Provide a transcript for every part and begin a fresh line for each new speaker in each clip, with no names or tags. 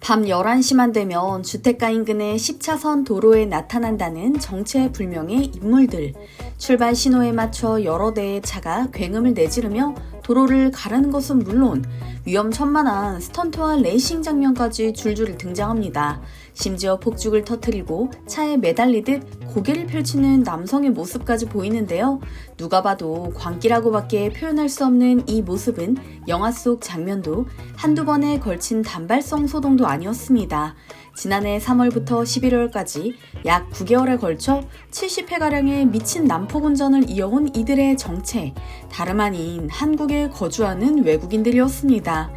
밤 11시만 되면 주택가 인근의 10차선 도로에 나타난다는 정체불명의 인물들. 출발 신호에 맞춰 여러 대의 차가 굉음을 내지르며 도로를 가르는 것은 물론 위험천만한 스턴트와 레이싱 장면까지 줄줄 등장합니다. 심지어 폭죽을 터뜨리고 차에 매달리듯 고개를 펼치는 남성의 모습까지 보이는데요. 누가 봐도 광기라고밖에 표현할 수 없는 이 모습은 영화 속 장면도 한두 번에 걸친 단발성 소동도 아니었습니다. 지난해 3월부터 11월까지 약 9개월에 걸쳐 70회가량의 미친 난폭 운전을 이어온 이들의 정체, 다름 아닌 한국에 거주하는 외국인들이었습니다.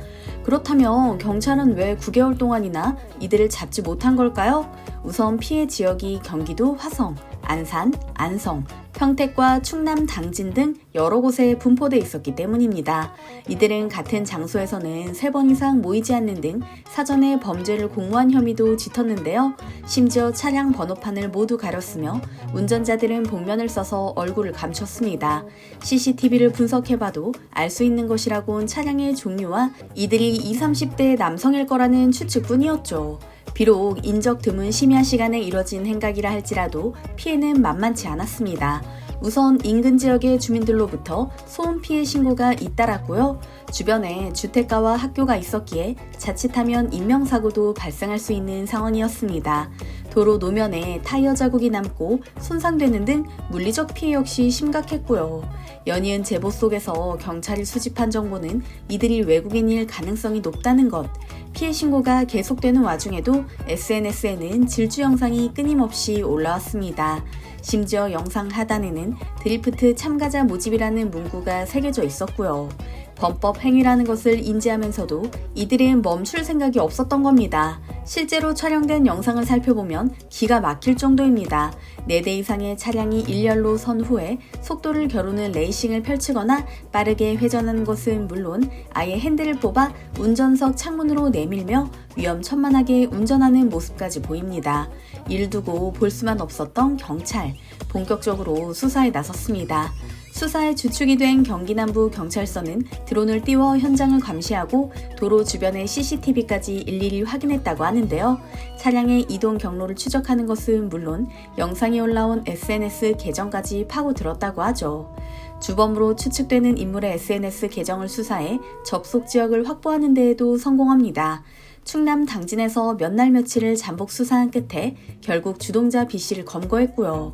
그렇다면 경찰은 왜 9개월 동안이나 이들을 잡지 못한 걸까요? 우선 피해 지역이 경기도 화성, 안산, 안성, 평택과 충남 당진 등 여러 곳에 분포돼 있었기 때문입니다. 이들은 같은 장소에서는 3번 이상 모이지 않는 등 사전에 범죄를 공모한 혐의도 짙었는데요. 심지어 차량 번호판을 모두 가렸으며 운전자들은 복면을 써서 얼굴을 감췄습니다. CCTV를 분석해봐도 알 수 있는 것이라곤 차량의 종류와 이들이 20, 30대 남성일 거라는 추측뿐이었죠. 비록 인적 드문 심야 시간에 이뤄진 행각이라 할지라도 피해는 만만치 않았습니다. 우선 인근 지역의 주민들로부터 소음 피해 신고가 잇따랐고요. 주변에 주택가와 학교가 있었기에 자칫하면 인명사고도 발생할 수 있는 상황이었습니다. 도로 노면에 타이어 자국이 남고 손상되는 등 물리적 피해 역시 심각했고요. 연이은 제보 속에서 경찰이 수집한 정보는 이들이 외국인일 가능성이 높다는 것, 피해 신고가 계속되는 와중에도 SNS에는 질주 영상이 끊임없이 올라왔습니다. 심지어 영상 하단에는 드리프트 참가자 모집이라는 문구가 새겨져 있었고요. 범법 행위라는 것을 인지하면서도 이들은 멈출 생각이 없었던 겁니다. 실제로 촬영된 영상을 살펴보면 기가 막힐 정도입니다. 4대 이상의 차량이 일렬로 선 후에 속도를 겨루는 레이싱을 펼치거나 빠르게 회전하는 것은 물론 아예 핸들을 뽑아 운전석 창문으로 내밀며 위험천만하게 운전하는 모습까지 보입니다. 이를 두고 볼 수만 없었던 경찰, 본격적으로 수사에 나섰습니다. 수사의 주축이 된 경기 남부 경찰서는 드론을 띄워 현장을 감시하고 도로 주변의 CCTV까지 일일이 확인했다고 하는데요. 차량의 이동 경로를 추적하는 것은 물론 영상이 올라온 SNS 계정까지 파고들었다고 하죠. 주범으로 추측되는 인물의 SNS 계정을 수사해 접속 지역을 확보하는 데에도 성공합니다. 충남 당진에서 몇 날 며칠을 잠복 수사한 끝에 결국 주동자 B씨를 검거했고요.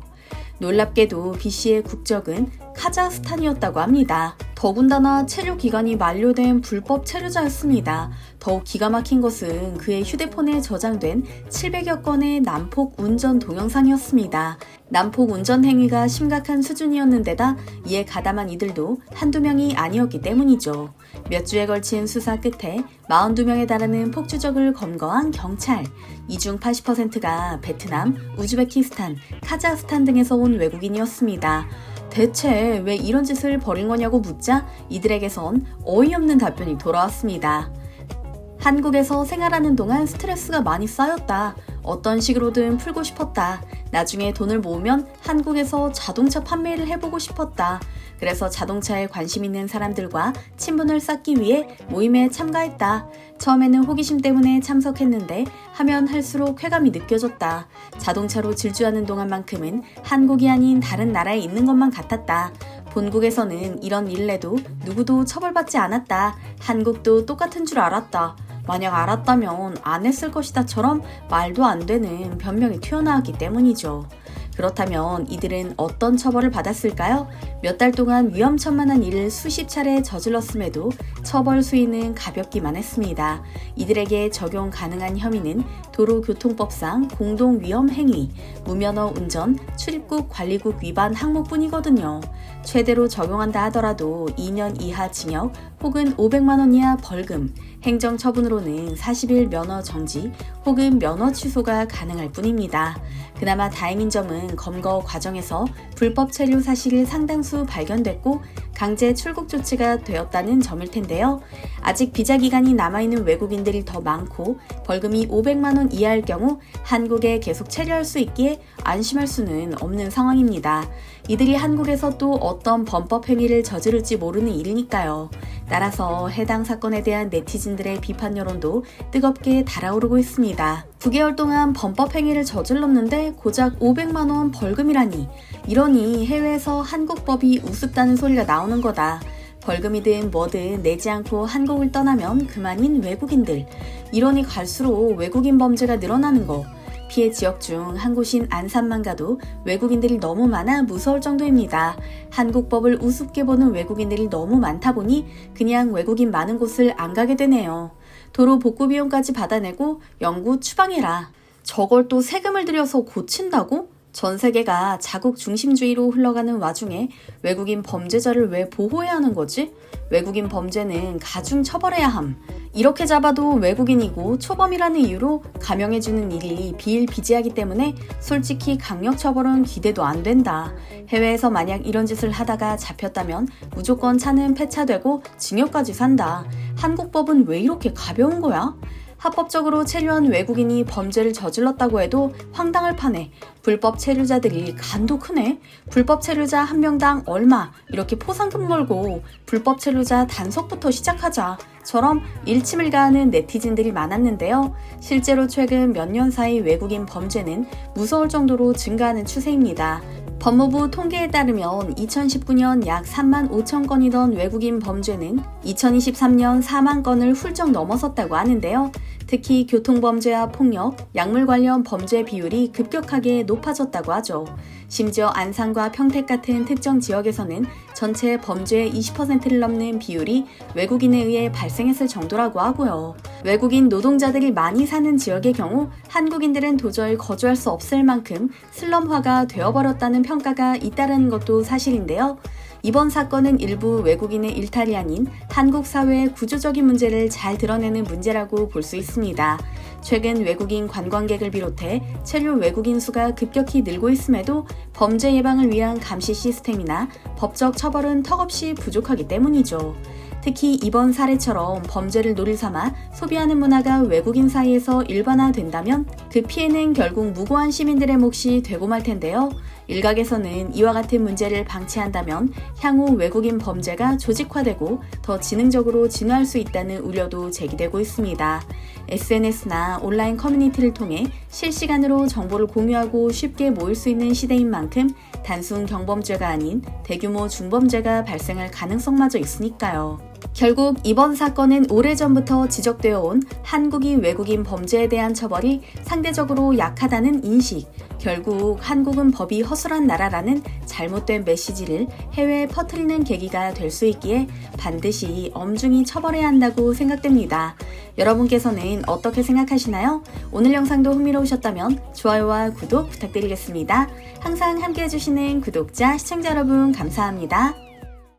놀랍게도 B씨의 국적은 카자흐스탄이었다고 합니다. 더군다나 체류 기간이 만료된 불법 체류자였습니다. 더욱 기가 막힌 것은 그의 휴대폰에 저장된 700여 건의 난폭 운전 동영상이었습니다. 난폭 운전 행위가 심각한 수준이었는데다 이에 가담한 이들도 한두 명이 아니었기 때문이죠. 몇 주에 걸친 수사 끝에 42명에 달하는 폭주적을 검거한 경찰. 이 중 80%가 베트남, 우즈베키스탄, 카자흐스탄 등에서 온 외국인이었습니다. 대체 왜 이런 짓을 벌인 거냐고 묻자 이들에게선 어이없는 답변이 돌아왔습니다. 한국에서 생활하는 동안 스트레스가 많이 쌓였다. 어떤 식으로든 풀고 싶었다. 나중에 돈을 모으면 한국에서 자동차 판매를 해보고 싶었다. 그래서 자동차에 관심 있는 사람들과 친분을 쌓기 위해 모임에 참가했다. 처음에는 호기심 때문에 참석했는데 하면 할수록 쾌감이 느껴졌다. 자동차로 질주하는 동안만큼은 한국이 아닌 다른 나라에 있는 것만 같았다. 본국에서는 이런 일을 해도 누구도 처벌받지 않았다. 한국도 똑같은 줄 알았다. 만약 알았다면 안 했을 것이다처럼 말도 안 되는 변명이 튀어나왔기 때문이죠. 그렇다면 이들은 어떤 처벌을 받았을까요? 몇 달 동안 위험천만한 일을 수십 차례 저질렀음에도 처벌 수위는 가볍기만 했습니다. 이들에게 적용 가능한 혐의는 도로교통법상 공동위험행위, 무면허 운전, 출입국 관리국 위반 항목뿐이거든요. 최대로 적용한다 하더라도 2년 이하 징역 혹은 500만 원 이하 벌금, 행정처분으로는 40일 면허 정지 혹은 면허 취소가 가능할 뿐입니다. 그나마 다행인 점은 검거 과정에서 불법 체류 사실이 상당수 발견됐고 강제 출국 조치가 되었다는 점일 텐데요. 아직 비자 기간이 남아있는 외국인들이 더 많고 벌금이 500만 원 이하일 경우 한국에 계속 체류할 수 있기에 안심할 수는 없는 상황입니다. 이들이 한국에서 또 어떤 범법 행위를 저지를지 모르는 일이니까요. 따라서 해당 사건에 대한 네티즌들의 비판 여론도 뜨겁게 달아오르고 있습니다. 9개월 동안 범법 행위를 저질렀는데 고작 500만 원 벌금이라니, 이러니 해외에서 한국 법이 우습다는 소리가 나오는 거다. 벌금이든 뭐든 내지 않고 한국을 떠나면 그만인 외국인들. 이러니 갈수록 외국인 범죄가 늘어나는 거. 피해 지역 중 한 곳인 안산만 가도 외국인들이 너무 많아 무서울 정도입니다. 한국 법을 우습게 보는 외국인들이 너무 많다 보니 그냥 외국인 많은 곳을 안 가게 되네요. 도로 복구 비용까지 받아내고 영구 추방해라. 저걸 또 세금을 들여서 고친다고? 전 세계가 자국 중심주의로 흘러가는 와중에 외국인 범죄자를 왜 보호해야 하는 거지? 외국인 범죄는 가중 처벌해야 함. 이렇게 잡아도 외국인이고 초범이라는 이유로 감형해주는 일이 비일비재하기 때문에 솔직히 강력 처벌은 기대도 안 된다. 해외에서 만약 이런 짓을 하다가 잡혔다면 무조건 차는 폐차되고 징역까지 산다. 한국 법은 왜 이렇게 가벼운 거야? 합법적으로 체류한 외국인이 범죄를 저질렀다고 해도 황당할 판에 불법 체류자들이 간도 크네. 불법 체류자 한 명당 얼마 이렇게 포상금 걸고 불법 체류자 단속부터 시작하자처럼 일침을 가하는 네티즌들이 많았는데요. 실제로 최근 몇 년 사이 외국인 범죄는 무서울 정도로 증가하는 추세입니다. 법무부 통계에 따르면 2019년 약 3만 5천 건이던 외국인 범죄는 2023년 4만 건을 훌쩍 넘어섰다고 하는데요. 특히 교통범죄와 폭력, 약물 관련 범죄 비율이 급격하게 높아졌다고 하죠. 심지어 안산과 평택 같은 특정 지역에서는 전체 범죄의 20%를 넘는 비율이 외국인에 의해 발생했을 정도라고 하고요. 외국인 노동자들이 많이 사는 지역의 경우 한국인들은 도저히 거주할 수 없을 만큼 슬럼화가 되어버렸다는 평가가 잇따르는 것도 사실인데요. 이번 사건은 일부 외국인의 일탈이 아닌 한국 사회의 구조적인 문제를 잘 드러내는 문제라고 볼 수 있습니다. 최근 외국인 관광객을 비롯해 체류 외국인 수가 급격히 늘고 있음에도 범죄 예방을 위한 감시 시스템이나 법적 처벌은 턱없이 부족하기 때문이죠. 특히 이번 사례처럼 범죄를 노릴 삼아 소비하는 문화가 외국인 사이에서 일반화된다면 그 피해는 결국 무고한 시민들의 몫이 되고 말 텐데요. 일각에서는 이와 같은 문제를 방치한다면 향후 외국인 범죄가 조직화되고 더 지능적으로 진화할 수 있다는 우려도 제기되고 있습니다. SNS나 온라인 커뮤니티를 통해 실시간으로 정보를 공유하고 쉽게 모일 수 있는 시대인 만큼 단순 경범죄가 아닌 대규모 중범죄가 발생할 가능성마저 있으니까요. 결국 이번 사건은 오래전부터 지적되어 온 한국이 외국인 범죄에 대한 처벌이 상대적으로 약하다는 인식, 결국 한국은 법이 허술한 나라라는 잘못된 메시지를 해외에 퍼뜨리는 계기가 될 수 있기에 반드시 엄중히 처벌해야 한다고 생각됩니다. 여러분께서는 어떻게 생각하시나요? 오늘 영상도 흥미로우셨다면 좋아요와 구독 부탁드리겠습니다. 항상 함께해 주시는 구독자, 시청자 여러분 감사합니다.